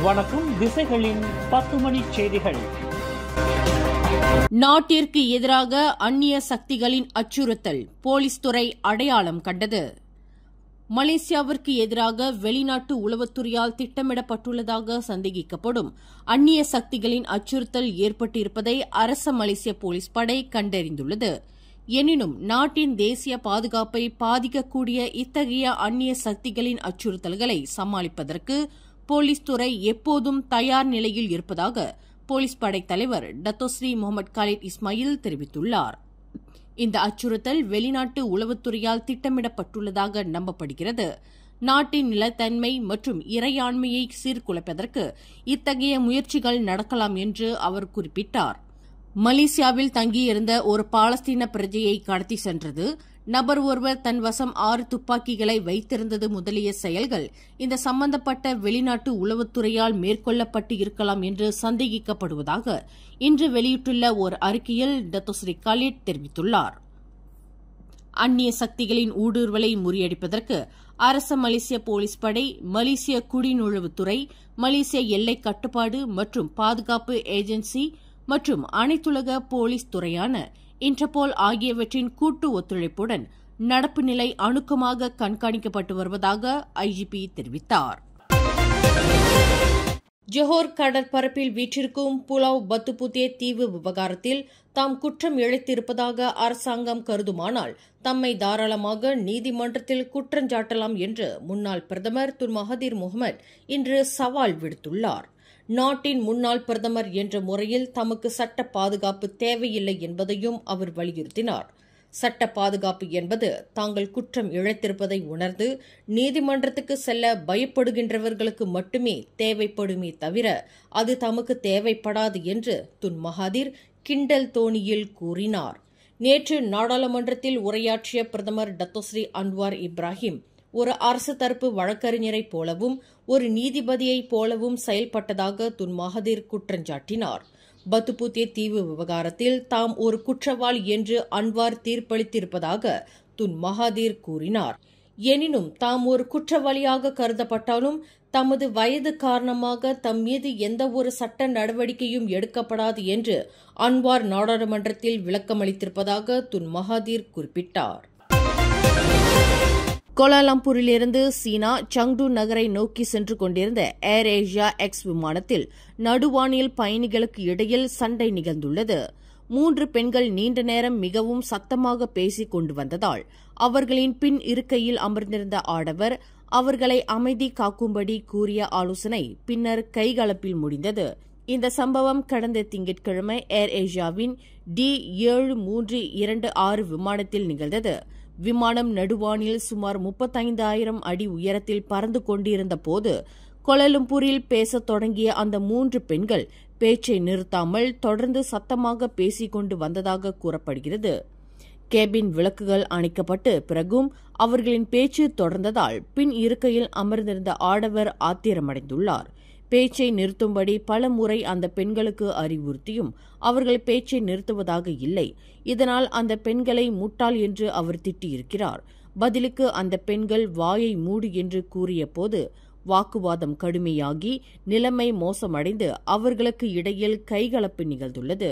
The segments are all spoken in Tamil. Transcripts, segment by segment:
வணக்கம். திசைகளின் 10 மணி செய்திகள். நாட்டிற்கு எதிராக அந்நிய சக்திகளின் அச்சுறுத்தல், போலீஸ் துறை அடையாளம் கண்டது. மலேசியாவிற்கு எதிராக வெளிநாட்டு உளவுத்துறையால் திட்டமிடப்பட்டுள்ளதாக சந்தேகிக்கப்படும் அந்நிய சக்திகளின் அச்சுறுத்தல் ஏற்பட்டிருப்பதை அரச மலேசிய போலீஸ் படை கண்டறிந்துள்ளது. எனினும் நாட்டின் தேசிய பாதுகாப்பை பாதிக்கக்கூடிய இத்தகைய அந்நிய சக்திகளின் அச்சுறுத்தல்களை சமாளிப்பதற்கு போலீஸ் துறை எப்போதும் தயார் நிலையில் இருப்பதாக போலீஸ் படை தலைவர் டத்தோஸ்ரீ முகமது காலித் இஸ்மாயில் தெரிவித்துள்ளார். இந்த அச்சுறுத்தல் வெளிநாட்டு உளவுத்துறையால் திட்டமிடப்பட்டுள்ளதாக நம்பப்படுகிறது. நாட்டின் நிலத்தன்மை மற்றும் இறையாண்மையை சீர்குலைப்பதற்கு இத்தகைய முயற்சிகள் நடக்கலாம் என்று அவர் குறிப்பிட்டார். மலேசியாவில் தங்கியிருந்த ஒரு பாலஸ்தீன பிரஜையை கடத்தி சென்றது, நபர் ஒருவர் தன் வசம் 6 துப்பாக்கிகளை வைத்திருந்தது முதலிய செயல்கள் இந்த சம்பந்தப்பட்ட வெளிநாட்டு உளவுத்துறையால் மேற்கொள்ளப்பட்டு இருக்கலாம் என்று சந்தேகிக்கப்படுவதாக இன்று வெளியிட்டுள்ள ஒரு அறிக்கையில் டத்தோஸ்ரீ காலிட் தெரிவித்துள்ளார். அந்நிய சக்திகளின் ஊடுருவலை முறியடிப்பதற்கு அரச மலேசிய போலீஸ் படை, மலேசிய குடிநுழைவுத்துறை, மலேசிய எல்லை கட்டுப்பாடு மற்றும் பாதுகாப்பு ஏஜென்சி மற்றும் அனைத்துலக போலீஸ் துறையான இன்டர்போல் ஆகியவற்றின் கூட்டு ஒத்துழைப்புடன் நடப்பு நிலை அணுக்கமாக கண்காணிக்கப்பட்டு வருவதாக ஐஜிபி தெரிவித்தார். ஜொஹோர் கடற்பரப்பில் வீற்றிருக்கும் புலாவ் பத்துபுத்தே தீவு விவகாரத்தில் தாம் குற்றம் இழைத்திருப்பதாக அரசாங்கம் கருதுமானால் தம்மை தாராளமாக நீதிமன்றத்தில் குற்றஞ்சாட்டலாம் என்று முன்னாள் பிரதமர் துன் மகாதீர் முகமது இன்று சவால் விடுத்துள்ளார். நாட்டின் முன்னாள் பிரதமர் என்ற முறையில் தமக்கு சட்ட பாதுகாப்பு தேவையில்லை என்பதையும் அவர் வலியுறுத்தினார். சட்ட பாதுகாப்பு என்பது தாங்கள் குற்றம் இழைத்திருப்பதை உணர்ந்து நீதிமன்றத்துக்கு செல்ல பயப்படுகின்றவர்களுக்கு மட்டுமே தேவைப்படுமே தவிர அது தமக்கு தேவைப்படாது என்று துன் மகாதீர் கிண்டல் தோணியில் கூறினார். நேற்று நாடாளுமன்றத்தில் உரையாற்றிய பிரதமர் டத்தோஸ்ரீ அன்வார் இப்ராஹிம் ஒரு அரசு தரப்பு வழக்கறிஞரைப் போலவும் ஒரு நீதிபதியைப் போலவும் செயல்பட்டதாக துன் மகாதீர் குற்றஞ்சாட்டினார். பத்துபுத்தே தீவு விவகாரத்தில் தாம் ஒரு குற்றவாளி என்று அன்வார் தீர்ப்பளித்திருப்பதாக துன் மகாதீர் கூறினார். எனினும் தாம் ஒரு குற்றவாளியாக கருதப்பட்டாலும் தமது வயது காரணமாக தம் மீது எந்தவொரு சட்ட நடவடிக்கையும் எடுக்கப்படாது என்று அன்வார் நாடாளுமன்றத்தில் விளக்கமளித்திருப்பதாக துன் மகாதீர் குறிப்பிட்டார். கோலாலம்பூரிலிருந்து சீனா சங்டு நகரை நோக்கி சென்று கொண்டிருந்த ஏர் ஏஷியா எக்ஸ் விமானத்தில் நடுவானில் பயணிகளுக்கு இடையில் சண்டை நிகழ்ந்துள்ளது. 3 பெண்கள் நீண்ட நேரம் மிகவும் சத்தமாக பேசிக் கொண்டு வந்ததால் அவர்களின் பின் இருக்கையில் அமர்ந்திருந்த ஆடவர் அவர்களை அமைதி காக்கும்படி கூறிய ஆலோசனை பின்னர் கைகலப்பில் முடிந்தது. இந்த சம்பவம் கடந்த திங்கட்கிழமை ஏர் ஏஷியாவின் D7326 விமானத்தில் நிகழ்ந்தது. விமானம் நடுவானில் சுமார் 35,000 அடி உயரத்தில் பறந்து கொண்டிருந்த போது கோலாலம்பூரில் பேசத் தொடங்கிய அந்த 3 பெண்கள் பேச்சை நிறுத்தாமல் தொடர்ந்து சத்தமாக பேசிக் கொண்டு வந்ததாக கூறப்படுகிறது. கேபின் விளக்குகள் அணைக்கப்பட்டு பிறகும் அவர்களின் பேச்சு தொடர்ந்ததால் பின் இருக்கையில் அமர்ந்திருந்த ஆடவர் ஆத்திரமடைந்துள்ளார். பேச்சை நிறுத்தும்படி பல முறை அந்த பெண்களுக்கு அறிவுறுத்தியும் அவர்கள் பேச்சை நிறுத்துவதாக இல்லை. இதனால் அந்த பெண்களை முட்டாள் என்று அவர் திட்டியிருக்கிறார். பதிலுக்கு அந்த பெண்கள் வாயை மூடு என்று கூறிய போது வாக்குவாதம் கடுமையாகி நிலைமை மோசமடைந்து அவர்களுக்கு இடையில் கைகலப்பு நிகழ்ந்துள்ளது.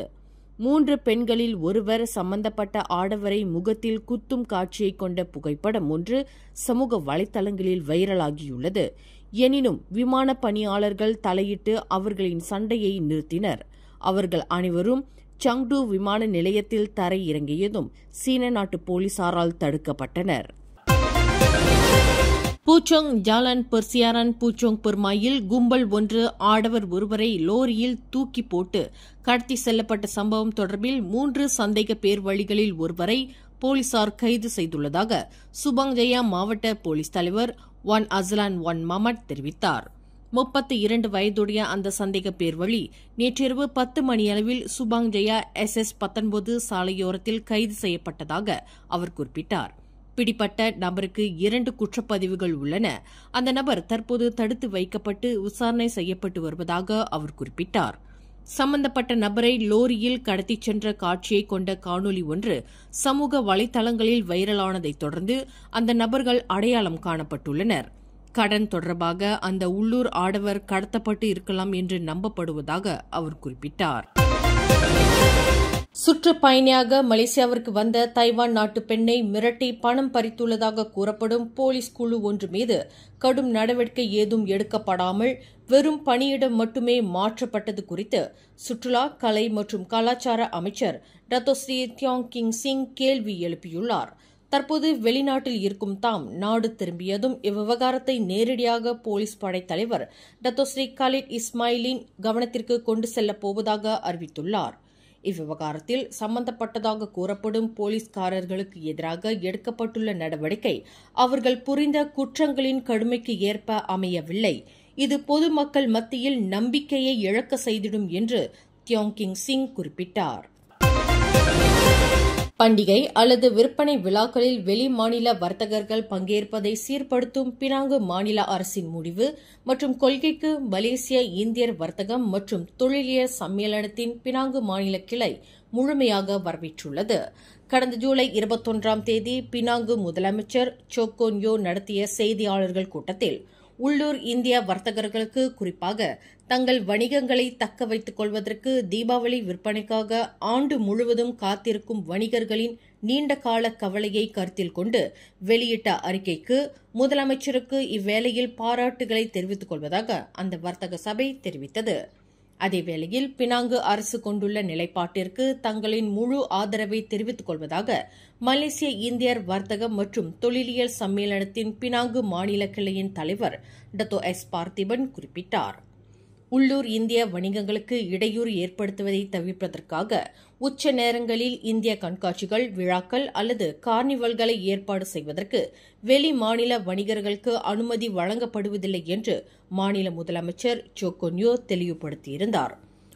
3 பெண்களில் ஒருவர் சம்பந்தப்பட்ட ஆடவரை முகத்தில் குத்தும் காட்சியை கொண்ட புகைப்படம் ஒன்று சமூக வலைதளங்களில் வைரலாகியுள்ளது. எனினும் விமான பணியாளர்கள் தலையிட்டு அவர்களின் சண்டையை நிறுத்தினர். அவர்கள் அனைவரும் சங்டு விமான நிலையத்தில் தரையிறங்கியதும் சீன நாட்டு போலீசாரால் தடுக்கப்பட்டனர். பூச்சோங் ஜாலான் பெர்சியாரான் பூச்சோங் பெர்மாயில் கும்பல் ஒன்று ஆடவர் ஒருவரை லோரியில் தூக்கி போட்டு கடத்தி செல்லப்பட்ட சம்பவம் தொடர்பில் 3 சந்தேக பேர் வழிகளில் ஒருவரை போலீசார் கைது செய்துள்ளதாக சுபாங் ஜயா மாவட்ட போலீஸ் தலைவர் ஒன் அஸ்லான் ஒன் மமட் தெரிவித்தார். 32 வயதுடைய அந்த சந்தேக பேர் வழி நேற்றிரவு 10 மணியளவில் சுபாங் ஜயா SS19 சாலையோரத்தில் கைது செய்யப்பட்டதாக அவர் குறிப்பிட்டார். பிடிப்பட்ட நபருக்கு 2 குற்றப்பதிவுகள் உள்ளன. அந்த நபர் தற்போது தடுத்து வைக்கப்பட்டு விசாரணை செய்யப்பட்டு வருவதாக அவர் குறிப்பிட்டார். சம்பந்தப்பட்ட நபரை லோரியில் கடத்திச் சென்ற காட்சியை கொண்ட காணொலி ஒன்று சமூக வலைதளங்களில் வைரலானதைத் தொடர்ந்து அந்த நபர்கள் அடையாளம் காணப்பட்டுள்ளனர். கடன் தொடர்பாக அந்த உள்ளூர் ஆடவர் கடத்தப்பட்டு இருக்கலாம் என்று நம்பப்படுவதாக அவர் குறிப்பிட்டார். சுற்றுப்பயணியாக மலேசியாவிற்கு வந்த தைவான் நாட்டு பெண்ணை மிரட்டி பணம் பறித்துள்ளதாக கூறப்படும் போலீஸ் குழு ஒன்று மீது கடும் நடவடிக்கை ஏதும் எடுக்கப்படாமல் வெறும் பணியிடம் மட்டுமே மாற்றப்பட்டது குறித்து சுற்றுலா, கலை மற்றும் கலாச்சார அமைச்சர் டத்தோஸ்ரீ தியோங் கிங் சிங் கேள்வி எழுப்பியுள்ளார். தற்போது வெளிநாட்டில் இருக்கும் தாம் நாடு திரும்பியதும் இவ்விவகாரத்தை நேரடியாக போலீஸ் படைத்தலைவர் டத்தோஸ்ரீ கலீட் இஸ்மாயிலின் கவனத்திற்கு கொண்டு செல்லப் போவதாக அறிவித்துள்ளார். இவ்விவகாரத்தில் சம்பந்தப்பட்டதாக கூறப்படும் போலீஸ்காரர்களுக்கு எதிராக எடுக்கப்பட்டுள்ள நடவடிக்கை அவர்கள் புரிந்த குற்றங்களின் கடுமைக்கு ஏற்ப அமையவில்லை. இது பொதுமக்கள் மத்தியில் நம்பிக்கையை இழக்க செய்திடும் என்று தியோங் கிங் சிங் குறிப்பிட்டார். பண்டிகை அல்லது விற்பனை விழாக்களில் வெளி மாநில வர்த்தகர்கள் பங்கேற்பதை சீர்படுத்தும் பினாங்கு மாநில அரசின் முடிவு மற்றும் கொள்கைக்கு மலேசிய இந்தியர் வர்த்தகம் மற்றும் தொழிலியல் சம்மேளனத்தின் பினாங்கு மாநில கிளை முழுமையாக வரவேற்றுள்ளது. கடந்த ஜூலை 21ஆம் தேதி பினாங்கு முதலமைச்சர் சோக்கோன் யோ நடத்திய செய்தியாளர்கள் கூட்டத்தில் உள்ளூர் இந்திய வர்த்தகர்களுக்கு குறிப்பாக தங்கள் வணிகங்களை தக்க வைத்துக் கொள்வதற்கு தீபாவளி விற்பனைக்காக ஆண்டு முழுவதும் காத்திருக்கும் வணிகர்களின் நீண்டகால கவலையை கருத்தில் கொண்டு வெளியிட்ட அறிக்கைக்கு முதலமைச்சருக்கு இவ்வேளையில் பாராட்டுகளை தெரிவித்துக் கொள்வதாக அந்த வர்த்தக சபை தெரிவித்தது. அதேவேளையில் பினாங்கு அரசு கொண்டுள்ள நிலைப்பாட்டிற்கு தங்களின் முழு ஆதரவை தெரிவித்துக் கொள்வதாக மலேசிய இந்தியர் வர்த்தகம் மற்றும் தொழிலியல் சம்மேளனத்தின் பினாங்கு மாநில கிளையின் தலைவர் டத்தோ எஸ் பார்த்திபன் குறிப்பிட்டார். உள்ளூர் இந்திய வணிகங்களுக்கு இடையூறு ஏற்படுத்துவதை தவிர்ப்பதற்காக உச்ச நேரங்களில் இந்திய கண்காட்சிகள், விழாக்கள் அல்லது கார்னிவல்களை ஏற்பாடு செய்வதற்கு வெளி மாநில வணிகர்களுக்கு அனுமதி வழங்கப்படுவதில்லை என்று மாநில முதலமைச்சர் சோக்கோன்யோ தெளிவுபடுத்தியிருந்தார்.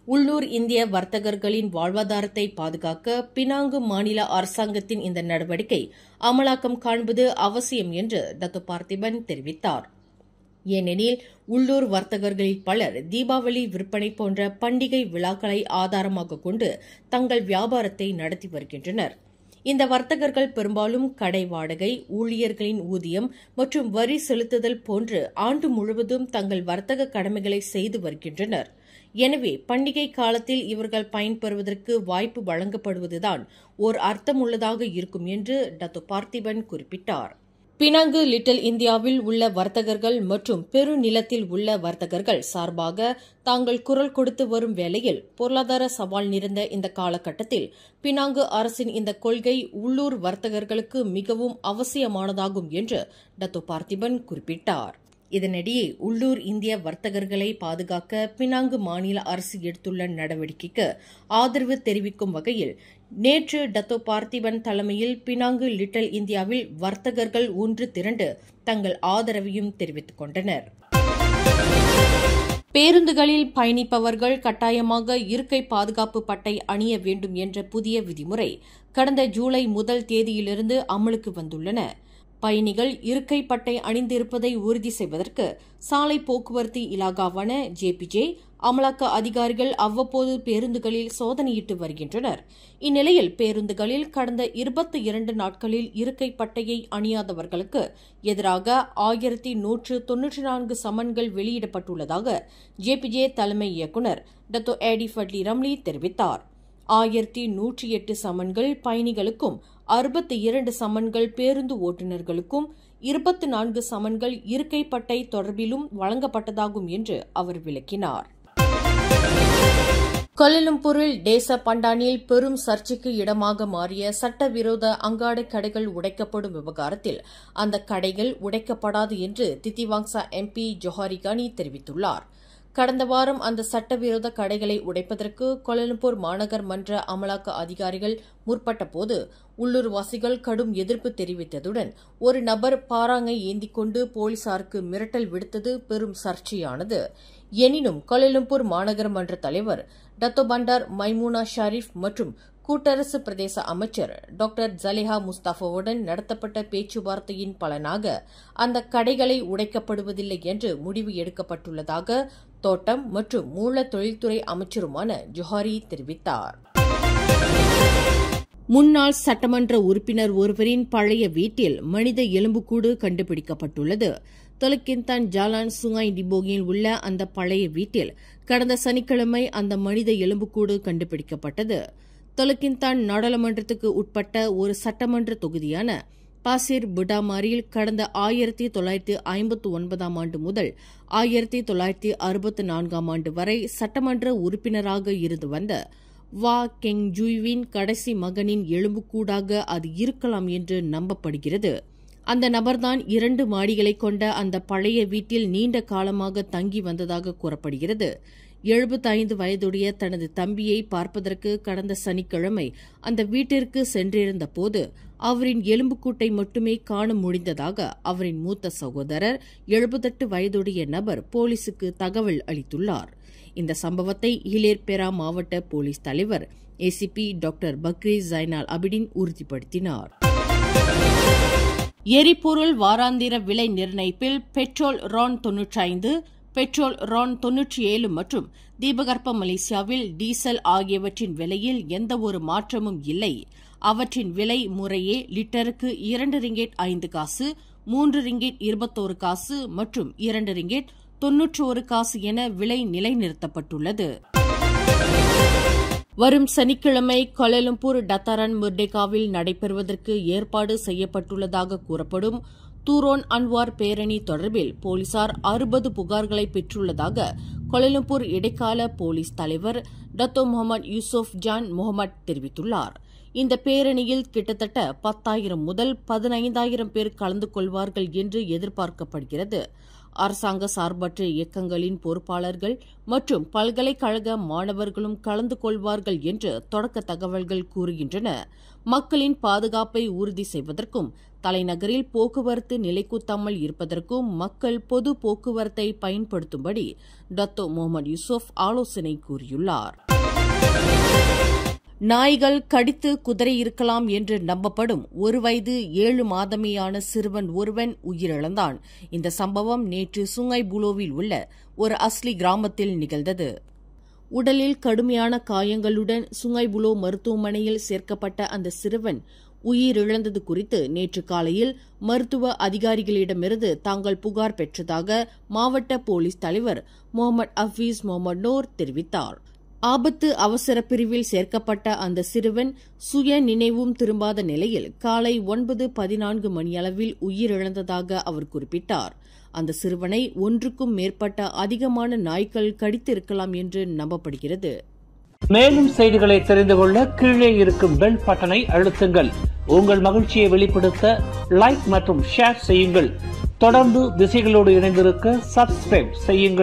உள்ளூர் இந்திய வர்த்தகர்களின் வாழ்வாதாரத்தை பாதுகாக்க பினாங்கு மாநில அரசாங்கத்தின் இந்த நடவடிக்கை அமலாக்கம் காண்பது அவசியம் என்று டத்தோ பார்த்திபன் தெரிவித்தார். ஏனெனில் உள்ளூர் வர்த்தகர்களில் பலர் தீபாவளி விற்பனை போன்ற பண்டிகை விழாக்களை ஆதாரமாக கொண்டு தங்கள் வியாபாரத்தை நடத்தி வருகின்றனர். இந்த வர்த்தகர்கள் பெரும்பாலும் கடை வாடகை, ஊழியர்களின் ஊதியம் மற்றும் வரி செலுத்துதல் போன்று ஆண்டு முழுவதும் தங்கள் வர்த்தக கடமைகளை செய்து வருகின்றனர். எனவே பண்டிகை காலத்தில் இவர்கள் பயன்பெறுவதற்கு வாய்ப்பு வழங்கப்படுவதுதான் ஓர் அர்த்தமுள்ளதாக இருக்கும் என்று டத்தோ பார்த்திபன் குறிப்பிட்டார். பினாங்கு லிட்டில் இந்தியாவில் உள்ள வர்த்தகர்கள் மற்றும் பெருநிலத்தில் உள்ள வர்த்தகர்கள் சார்பாக தாங்கள் குரல் கொடுத்து வரும் வேளையில் பொருளாதார சவால் நிறைந்த இந்த காலகட்டத்தில் பினாங்கு அரசின் இந்த கொள்கை உள்ளூர் வர்த்தகர்களுக்கு மிகவும் அவசியமானதாகும் என்று டத்தோ பார்த்திபன் குறிப்பிட்டார். இதனிடையே உள்ளூர் இந்திய வர்த்தகர்களை பாதுகாக்க பினாங்கு மாநில அரசு எடுத்துள்ள நடவடிக்கைக்கு ஆதரவு தெரிவிக்கும் வகையில் நேற்று டத்தோ பார்த்திபன் தலைமையில் பினாங்கு லிட்டில் இந்தியாவில் வர்த்தகர்கள் ஒன்று திரண்டு தங்கள் ஆதரவையும் தெரிவித்துக் கொண்டனர். பேருந்துகளில் பயணிப்பவர்கள் கட்டாயமாக இருக்கை பாதுகாப்பு பட்டை அணிய வேண்டும் என்ற புதிய விதிமுறை கடந்த ஜூலை 1 தேதியிலிருந்து அமலுக்கு வந்துள்ளன. பயணிகள் இருக்கை பட்டை அணிந்திருப்பதை உறுதி செய்வதற்கு சாலை போக்குவரத்து இலாகாவான ஜேபிஜே அமலாக்க அதிகாரிகள் அவ்வப்போது பேருந்துகளில் சோதனையிட்டு வருகின்றனர். இந்நிலையில் பேருந்துகளில் கடந்த 22 நாட்களில் இருக்கை பட்டையை அணியாதவர்களுக்கு எதிராக 1194 சமன்கள் வெளியிடப்பட்டுள்ளதாக ஜேபிஜே தலைமை இயக்குநர் டத்தோ ஏடி ஃபட்லி ரம்லி தெரிவித்தார். 1108 சமன்கள் பயணிகளுக்கும், 62 சமன்கள் பேருந்து ஓட்டுநர்களுக்கும், 24 சமன்கள் இருக்கை பட்டை தொடர்பிலும் வழங்கப்பட்டதாகும் என்று அவர் விளக்கினார். கோலாலம்பூரில் தேச பண்டானில் பெரும் சர்ச்சைக்கு இடமாக மாறிய சட்டவிரோத அங்காடி கடைகள் உடைக்கப்படும் விவகாரத்தில் அந்த கடைகள் உடைக்கப்படாது என்று தித்திவாங்சா எம்பி ஜொஹாரி கானி தெரிவித்துள்ளார். கடந்த வாரம் அந்த சட்டவிரோத கடைகளை உடைப்பதற்கு கோலாலம்பூர் மாநகர் மன்ற அமலாக்க அதிகாரிகள் முற்பட்டபோது உள்ளூர்வாசிகள் கடும் எதிர்ப்பு தெரிவித்ததுடன் ஒரு நபர் பாராங்கை ஏந்திக் கொண்டு போலீசாருக்கு மிரட்டல் விடுத்தது பெரும் சர்ச்சையானது. எனினும் கோலாலம்பூர் மாநகர மன்ற தலைவர் டத்தோ பண்டார் மைமூனா ஷரீப் மற்றும் கூட்டரசு பிரதேச அமைச்சர் டாக்டர் ஜலேஹா முஸ்தாஃபாவுடன் நடத்தப்பட்ட பேச்சுவார்த்தையின் பலனாக அந்த கடைகளை உடைக்கப்படுவதில்லை என்று முடிவு எடுக்கப்பட்டுள்ளதாக தோட்டம் மற்றும் மூல தொழில்துறை அமைச்சருமான ஜொஹாரி தெரிவித்தார். முன்னாள் சட்டமன்ற உறுப்பினர் ஒருவரின் பழைய வீட்டில் மனித எலும்புக்கூடு கண்டுபிடிக்கப்பட்டுள்ளது. தொலக்கின்தான் ஜாலான் சுங்காய் டிபோகியில் உள்ள அந்த பழைய வீட்டில் கடந்த சனிக்கிழமை அந்த மனித எலும்புக்கூடு கண்டுபிடிக்கப்பட்டது. தொலக்கின்தான் நாடாளுமன்றத்துக்கு உட்பட்ட ஒரு சட்டமன்ற தொகுதியான பாசிர் புடாமாரியில் கடந்த 1959 ஆண்டு முதல் 1964 ஆண்டு வரை சட்டமன்ற உறுப்பினராக இருந்து வந்த வா கெங் ஜூய்வின் கடைசி மகனின் எலும்புக்கூடாக அது இருக்கலாம் என்று நம்பப்படுகிறது. அந்த நபர்தான் 2 மாடிகளை கொண்ட அந்த பழைய வீட்டில் நீண்ட காலமாக தங்கி வந்ததாக கூறப்படுகிறது. 75 வயதுடைய தனது தம்பியை பார்ப்பதற்கு கடந்த சனிக்கிழமை அந்த வீட்டிற்கு சென்றிருந்த போது அவரின் எலும்புக்கூட்டை மட்டுமே காண முடிந்ததாக அவரின் மூத்த சகோதரர் 78 வயதுடைய நபர் போலீசுக்கு தகவல் அளித்துள்ளார். இந்த சம்பவத்தை ஹிலேர்பெரா மாவட்ட போலீஸ் தலைவர் ஏசிபி டாக்டர் பக்ரி ஜைனால் அபிடின் உறுதிப்படுத்தினார். எரிபொருள் வாராந்திர விலை நிர்ணயிப்பில் பெட்ரோல் RON 95, பெட்ரோல் RON 97 மற்றும் தீபகற்ப மலேசியாவில் டீசல் ஆகியவற்றின் விலையில் எந்தவொரு மாற்றமும் இல்லை. அவற்றின் விலை முறையே லிட்டருக்கு 2 ரிங்கெட் 5 காசு, 3 ரிங்கெட் 21 காசு மற்றும் 2 ரிங்கெட் 91 காசு என விலை நிலைநிறுத்தப்பட்டுள்ளது. வரும் சனிக்கிழமை கோலாலம்பூர் டத்தாரன் முர்டேகாவில் நடைபெறுவதற்கு ஏற்பாடு செய்யப்பட்டுள்ளதாக கூறப்படும் தூரோன் அன்வார் பேரணி தொடர்பில் போலீசார் 60 புகார்களை பெற்றுள்ளதாக கோலாலம்பூர் இடைக்கால போலீஸ் தலைவர் டத்தோ முகமது யூசுப் ஜான் முகமது தெரிவித்துள்ளார். இந்த பேரணியில் கிட்டத்தட்ட 10,000 முதல் 15,000 பேர் கலந்து கொள்வார்கள் என்று எதிர்பார்க்கப்படுகிறது. அரசாங்க சார்பற்ற இயக்கங்களின் பொறுப்பாளர்கள் மற்றும் பல்கலைக்கழக மாணவர்களும் கலந்து கொள்வார்கள் என்று தொடக்க தகவல்கள் கூறுகின்றன. மக்களின் பாதுகாப்பை உறுதி செய்வதற்கும் தலைநகரில் போக்குவரத்து நிலைக்குத்தாமல் இருப்பதற்கும் மக்கள் பொது போக்குவரத்தை பயன்படுத்தும்படி டத்தோ முகமது யூசுப் ஆலோசனை கூறியுள்ளார். நாய்கள் கடித்து குதறியிருக்கலாம் என்று நம்பப்படும் 1 வயது 7 மாதமேயான சிறுவன் ஒருவன் உயிரிழந்தான். இந்த சம்பவம் நேற்று சுங்காய் புலோவில் உள்ள ஒரு அஸ்லி கிராமத்தில் நிகழ்ந்தது. உடலில் கடுமையான காயங்களுடன் சுங்காய் புலோ மருத்துவமனையில் சேர்க்கப்பட்ட அந்த சிறுவன் உயிரிழந்தது குறித்து நேற்று காலையில் மருத்துவ அதிகாரிகளிடமிருந்து தாங்கள் புகார் பெற்றதாக மாவட்ட போலீஸ் தலைவர் முகமது ஹபீஸ் முகமது நூர் தெரிவித்தார். ஆபத்து அவசர பிரிவில் சேர்க்கப்பட்ட அந்த சிறுவன் சுய நினைவும் திரும்பாத நிலையில் காலை 9:14 மணியளவில் உயிரிழந்ததாக அவர் குறிப்பிட்டார். அந்த சிறுவனை 1க்கும் மேற்பட்ட அதிகமான நாய்கள் கடித்திருக்கலாம் என்று நம்பப்படுகிறது. மேலும் செய்திகளை தெரிந்து கொள்ள கீழே இருக்கும் பெல் பட்டனை அழுத்துங்கள். உங்கள் மகிழ்ச்சியை வெளிப்படுத்த லைக் மற்றும் ஷேர் செய்யுங்கள். தொடர்ந்து திசைகளோடு இணைந்திருக்க சப்ஸ்கிரைப் செய்யுங்கள்.